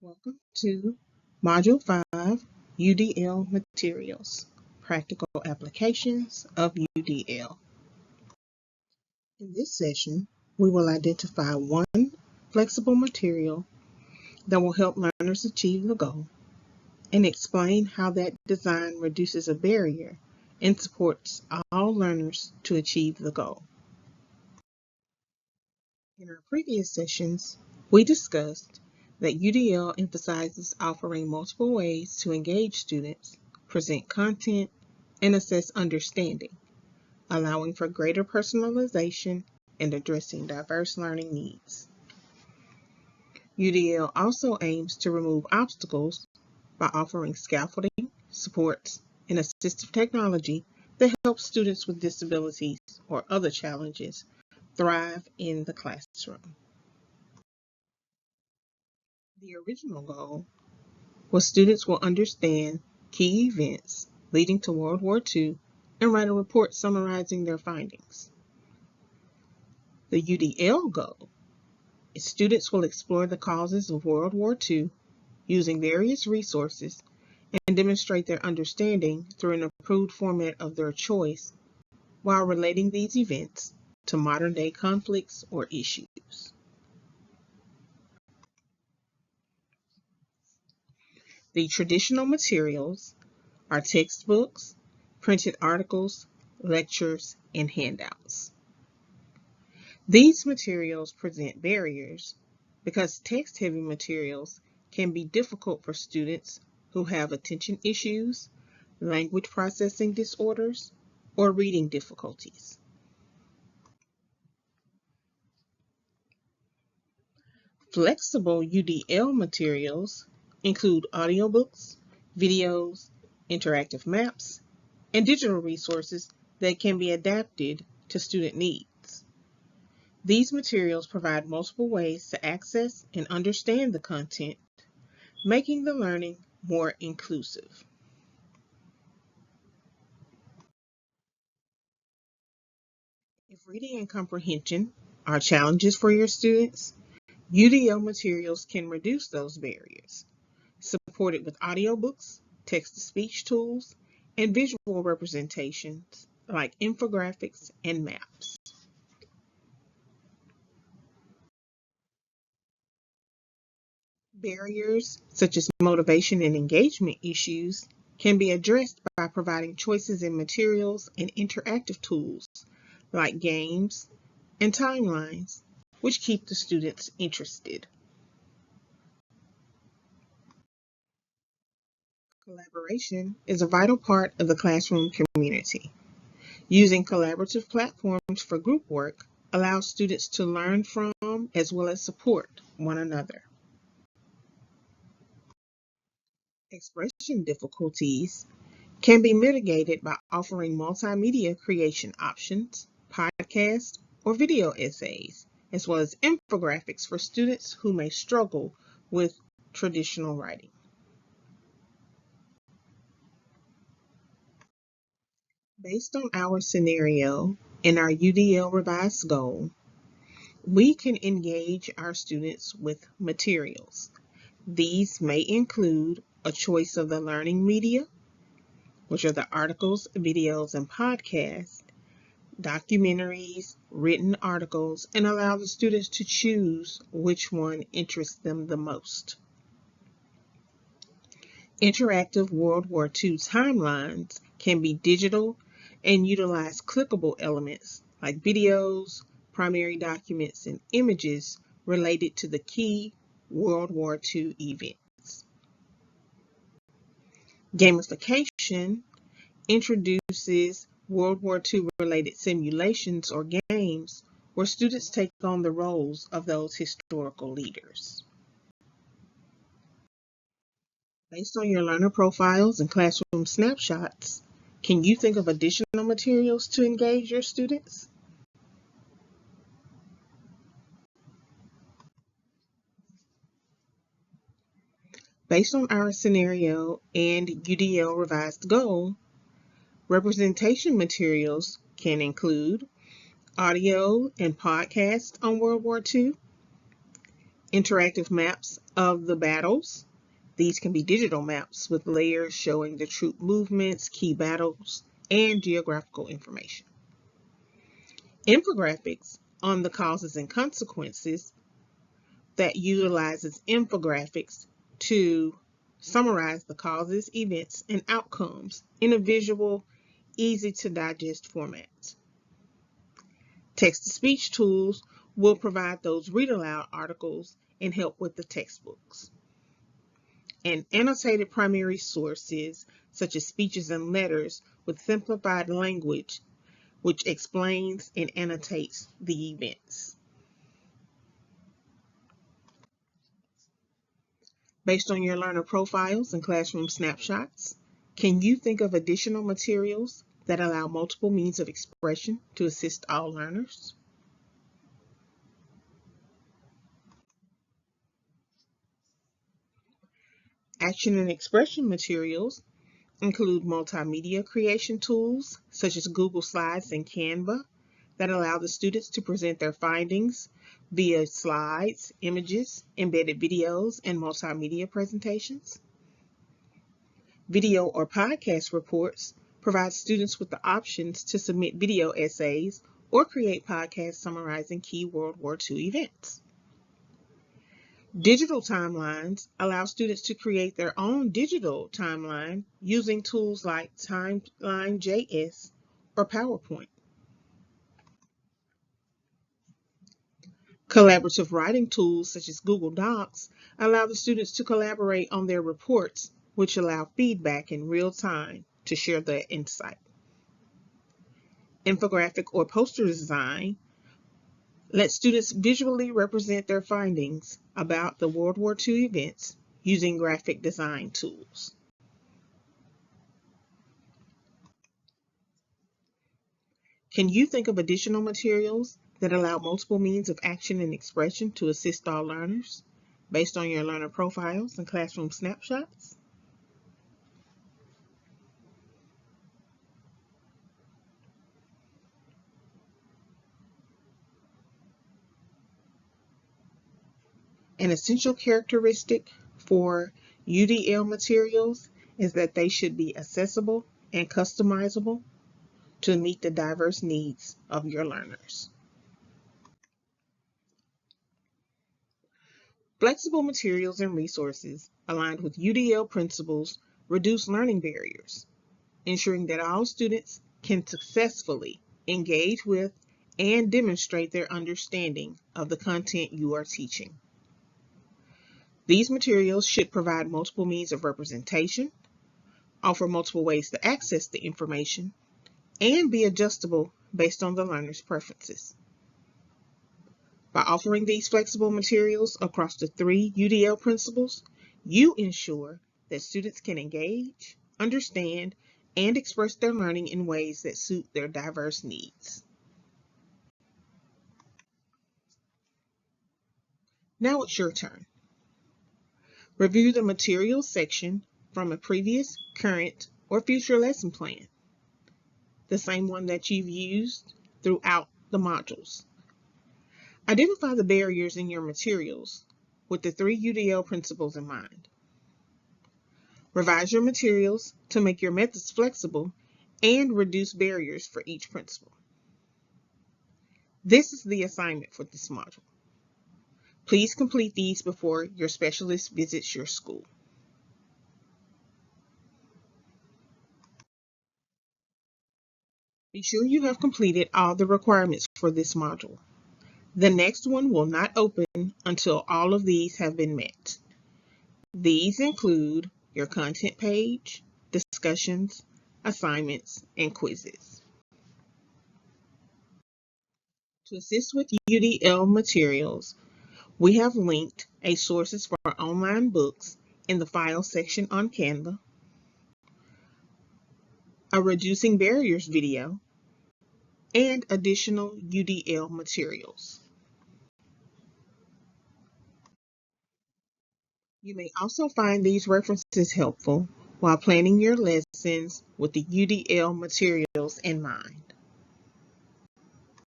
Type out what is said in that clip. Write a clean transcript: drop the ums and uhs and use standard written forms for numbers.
Welcome to Module 5, UDL Materials, Practical Applications of UDL. In this session, we will identify one flexible material that will help learners achieve the goal and explain how that design reduces a barrier and supports all learners to achieve the goal. In our previous sessions, we discussed that UDL emphasizes offering multiple ways to engage students, present content, and assess understanding, allowing for greater personalization and addressing diverse learning needs. UDL also aims to remove obstacles by offering scaffolding, supports, and assistive technology that helps students with disabilities or other challenges thrive in the classroom. The original goal was students will understand key events leading to World War II and write a report summarizing their findings. The UDL goal is students will explore the causes of World War II using various resources and demonstrate their understanding through an approved format of their choice while relating these events to modern-day conflicts or issues. The traditional materials are textbooks, printed articles, lectures, and handouts. These materials present barriers because text-heavy materials can be difficult for students who have attention issues, language processing disorders, or reading difficulties. Flexible UDL materials include audiobooks, videos, interactive maps, and digital resources that can be adapted to student needs. These materials provide multiple ways to access and understand the content, making the learning more inclusive. If reading and comprehension are challenges for your students, UDL materials can reduce those barriers, supported with audiobooks, text-to-speech tools, and visual representations like infographics and maps. Barriers such as motivation and engagement issues can be addressed by providing choices in materials and interactive tools like games and timelines, which keep the students interested. Collaboration is a vital part of the classroom community. Using collaborative platforms for group work allows students to learn from as well as support one another. Expression difficulties can be mitigated by offering multimedia creation options, podcasts, or video essays, as well as infographics for students who may struggle with traditional writing. Based on our scenario and our UDL revised goal, we can engage our students with materials. These may include a choice of the learning media, which are the articles, videos, and podcasts, documentaries, written articles, and allow the students to choose which one interests them the most. Interactive World War II timelines can be digital and utilize clickable elements like videos, primary documents, and images related to the key World War II events. Gamification introduces World War II related simulations or games where students take on the roles of those historical leaders. Based on your learner profiles and classroom snapshots, can you think of additional materials to engage your students? Based on our scenario and UDL revised goal, representation materials can include audio and podcasts on World War II, interactive maps of the battles. These can be digital maps with layers showing the troop movements, key battles, and geographical information. Infographics on the causes and consequences that utilizes infographics to summarize the causes, events, and outcomes in a visual, easy to digest format. Text-to-speech tools will provide those read-aloud articles and help with the textbooks. And annotated primary sources, such as speeches and letters with simplified language, which explains and annotates the events. Based on your learner profiles and classroom snapshots, can you think of additional materials that allow multiple means of expression to assist all learners? Action and expression materials include multimedia creation tools such as Google Slides and Canva that allow the students to present their findings via slides, images, embedded videos, and multimedia presentations. Video or podcast reports provide students with the options to submit video essays or create podcasts summarizing key World War II events. Digital timelines allow students to create their own digital timeline using tools like Timeline.js or PowerPoint. Collaborative writing tools such as Google Docs allow the students to collaborate on their reports, which allow feedback in real time to share their insight. Infographic or poster design let students visually represent their findings about the World War II events using graphic design tools. Can you think of additional materials that allow multiple means of action and expression to assist all learners based on your learner profiles and classroom snapshots? An essential characteristic for UDL materials is that they should be accessible and customizable to meet the diverse needs of your learners. Flexible materials and resources aligned with UDL principles reduce learning barriers, ensuring that all students can successfully engage with and demonstrate their understanding of the content you are teaching. These materials should provide multiple means of representation, offer multiple ways to access the information, and be adjustable based on the learner's preferences. By offering these flexible materials across the 3 UDL principles, you ensure that students can engage, understand, and express their learning in ways that suit their diverse needs. Now it's your turn. Review the materials section from a previous, current, or future lesson plan, the same one that you've used throughout the modules. Identify the barriers in your materials with the 3 UDL principles in mind. Revise your materials to make your methods flexible and reduce barriers for each principle. This is the assignment for this module. Please complete these before your specialist visits your school. Be sure you have completed all the requirements for this module. The next one will not open until all of these have been met. These include your content page, discussions, assignments, and quizzes. To assist with UDL materials, we have linked a sources for online books in the file section on Canva, a Reducing Barriers video, and additional UDL materials. You may also find these references helpful while planning your lessons with the UDL materials in mind.